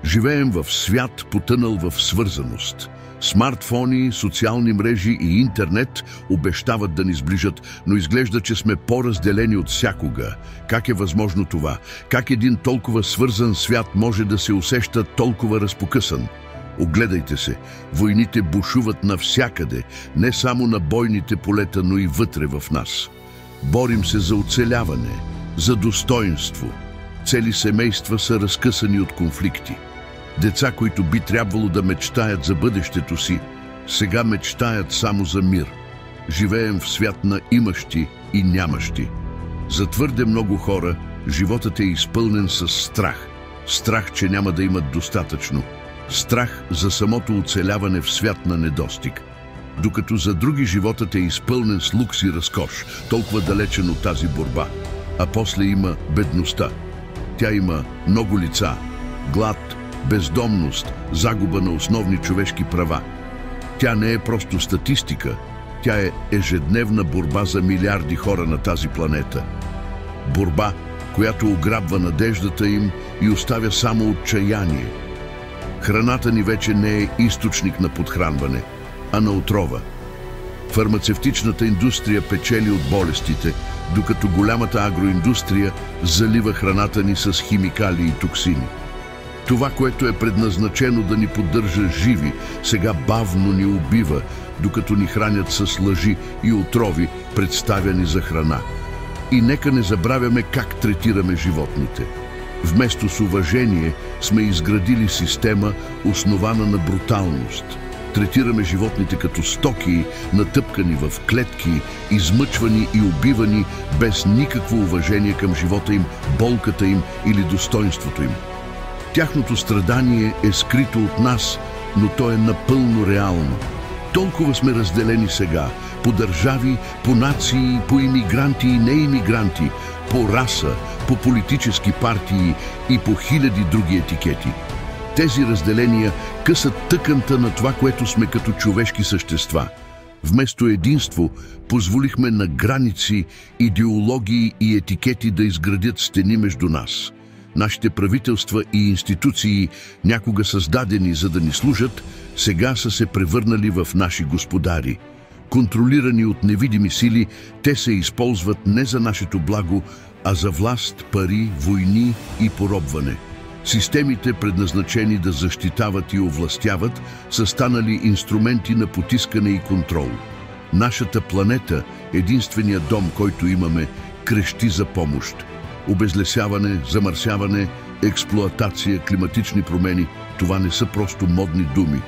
Живеем в свят, потънал в свързаност. Смартфони, социални мрежи и интернет обещават да ни сближат, но изглежда, че сме по-разделени от всякога. Как е възможно това? Как един толкова свързан свят може да се усеща толкова разпокъсан? Огледайте се, войните бушуват навсякъде, не само на бойните полета, но и вътре в нас. Борим се за оцеляване, за достоинство. Цели семейства са разкъсани от конфликти. Деца, които би трябвало да мечтаят за бъдещето си, сега мечтаят само за мир. Живеем в свят на имащи и нямащи. За твърде много хора животът е изпълнен с страх. Страх, че няма да имат достатъчно. Страх за самото оцеляване в свят на недостиг. Докато за други животът е изпълнен с лукс и разкош, толкова далечен от тази борба. А после има бедността. Тя има много лица. Глад, бездомност, загуба на основни човешки права. Тя не е просто статистика, тя е ежедневна борба за милиарди хора на тази планета. Борба, която ограбва надеждата им и оставя само отчаяние. Храната ни вече не е източник на подхранване, а на отрова. Фармацевтичната индустрия печели от болестите, докато голямата агроиндустрия залива храната ни с химикали и токсини. Това, което е предназначено да ни поддържа живи, сега бавно ни убива, докато ни хранят с лъжи и отрови, представяни за храна. И нека не забравяме как третираме животните. Вместо с уважение сме изградили система, основана на бруталност. Третираме животните като стоки, натъпкани в клетки, измъчвани и убивани без никакво уважение към живота им, болката им или достоинството им. Тяхното страдание е скрито от нас, но то е напълно реално. Толкова сме разделени сега по държави, по нации, по имигранти и неимигранти, по раса, по политически партии и по хиляди други етикети. Тези разделения късат тъканта на това, което сме като човешки същества. Вместо единство, позволихме на граници, идеологии и етикети да изградят стени между нас. Нашите правителства и институции, някога създадени за да ни служат, сега са се превърнали в наши господари. Контролирани от невидими сили, те се използват не за нашето благо, а за власт, пари, войни и поробване. Системите, предназначени да защитават и овластяват, са станали инструменти на потискане и контрол. Нашата планета, единственият дом, който имаме, крещи за помощ. Обезлесяване, замърсяване, експлоатация, климатични промени – това не са просто модни думи.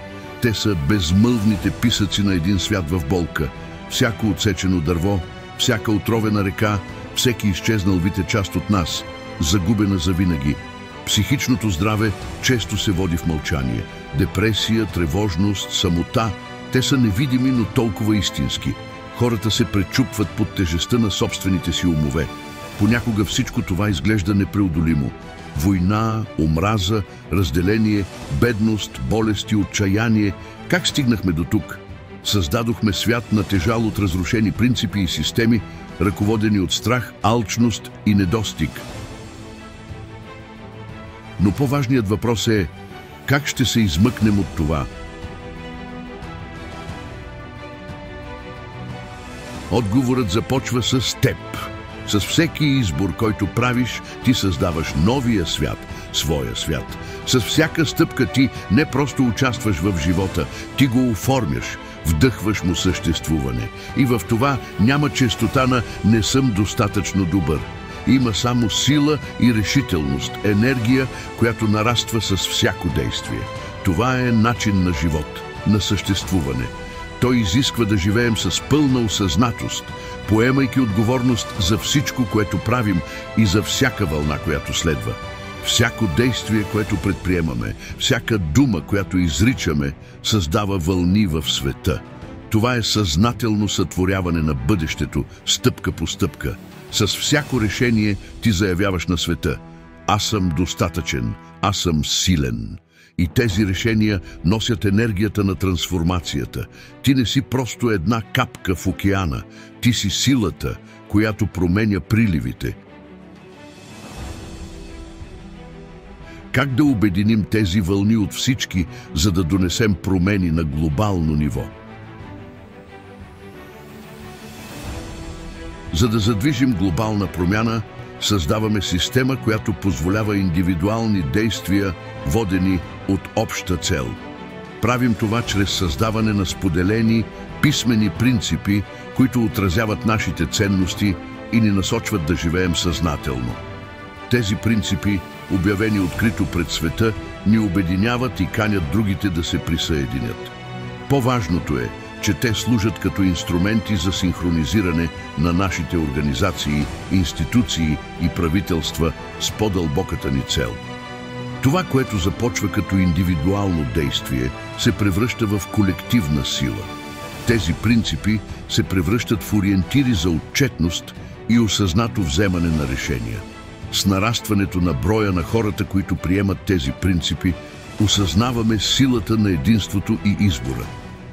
Те са безмълвните писъци на един свят в болка. Всяко отсечено дърво, всяка отровена река, всеки изчезнал вид е част от нас, загубена завинаги. Психичното здраве често се води в мълчание. Депресия, тревожност, самота – те са невидими, но толкова истински. Хората се пречупват под тежестта на собствените си умове. Понякога всичко това изглежда непреодолимо. Война, омраза, разделение, бедност, болести, отчаяние. Как стигнахме до тук? Създадохме свят натежал от разрушени принципи и системи, ръководени от страх, алчност и недостиг. Но по-важният въпрос е: как ще се измъкнем от това? Отговорът започва с теб. С всеки избор, който правиш, ти създаваш новия свят, своя свят. С всяка стъпка ти не просто участваш в живота, ти го оформяш, вдъхваш му съществуване. И в това няма честота на «не съм достатъчно добър». Има само сила и решителност, енергия, която нараства с всяко действие. Това е начин на живот, на съществуване. Той изисква да живеем с пълна осъзнатост, поемайки отговорност за всичко, което правим и за всяка вълна, която следва. Всяко действие, което предприемаме, всяка дума, която изричаме, създава вълни в света. Това е съзнателно сътворяване на бъдещето, стъпка по стъпка. С всяко решение ти заявяваш на света: аз съм достатъчен, аз съм силен. И тези решения носят енергията на трансформацията. Ти не си просто една капка в океана. Ти си силата, която променя приливите. Как да обединим тези вълни от всички, за да донесем промени на глобално ниво? За да задвижим глобална промяна, създаваме система, която позволява индивидуални действия, водени от обща цел. Правим това чрез създаване на споделени, писмени принципи, които отразяват нашите ценности и ни насочват да живеем съзнателно. Тези принципи, обявени открито пред света, ни обединяват и канят другите да се присъединят. По-важното е, че те служат като инструменти за синхронизиране на нашите организации, институции и правителства с по-дълбоката ни цел. Това, което започва като индивидуално действие, се превръща в колективна сила. Тези принципи се превръщат в ориентири за отчетност и осъзнато вземане на решения. С нарастването на броя на хората, които приемат тези принципи, осъзнаваме силата на единството и избора.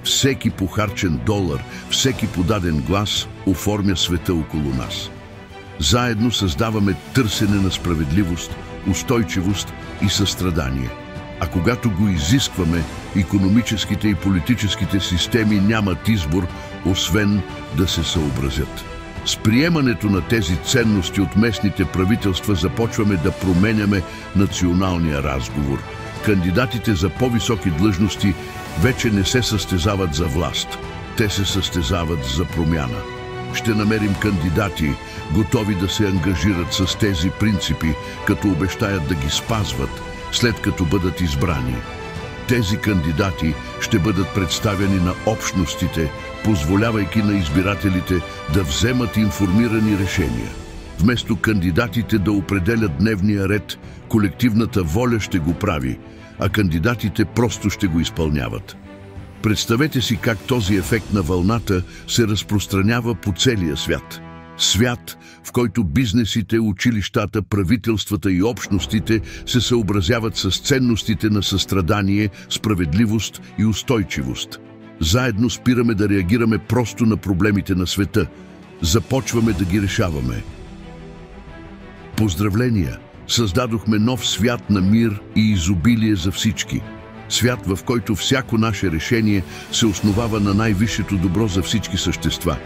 Всеки похарчен долар, всеки подаден глас оформя света около нас. Заедно създаваме търсене на справедливост, устойчивост и състрадание. А когато го изискваме, икономическите и политическите системи нямат избор, освен да се съобразят. С приемането на тези ценности от местните правителства започваме да променяме националния разговор. Кандидатите за по-високи длъжности вече не се състезават за власт. Те се състезават за промяна. Ще намерим кандидати, готови да се ангажират с тези принципи, като обещаят да ги спазват, след като бъдат избрани. Тези кандидати ще бъдат представени на общностите, позволявайки на избирателите да вземат информирани решения. Вместо кандидатите да определят дневния ред, колективната воля ще го прави, а кандидатите просто ще го изпълняват. Представете си как този ефект на вълната се разпространява по целия свят. Свят, в който бизнесите, училищата, правителствата и общностите се съобразяват с ценностите на състрадание, справедливост и устойчивост. Заедно спираме да реагираме просто на проблемите на света. Започваме да ги решаваме. Поздравления! Създадохме нов свят на мир и изобилие за всички. Свят, в който всяко наше решение се основава на най-висшето добро за всички същества.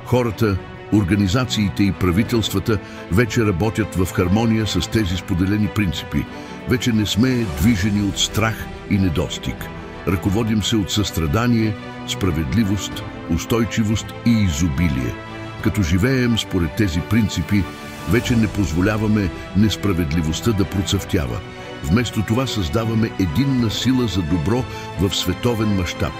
Хората, организациите и правителствата вече работят в хармония с тези споделени принципи. Вече не сме движени от страх и недостиг. Ръководим се от състрадание, справедливост, устойчивост и изобилие. Като живеем според тези принципи, вече не позволяваме несправедливостта да процъфтява. Вместо това създаваме единна сила за добро в световен мащаб.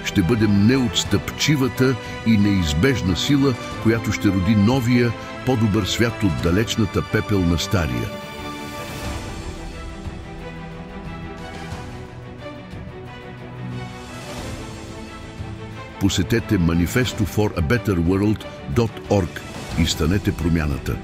Ще бъдем неотстъпчивата и неизбежна сила, която ще роди новия, по-добър свят от далечната пепел на стария. Посетете manifestoforabetterworld.org и станете промяната.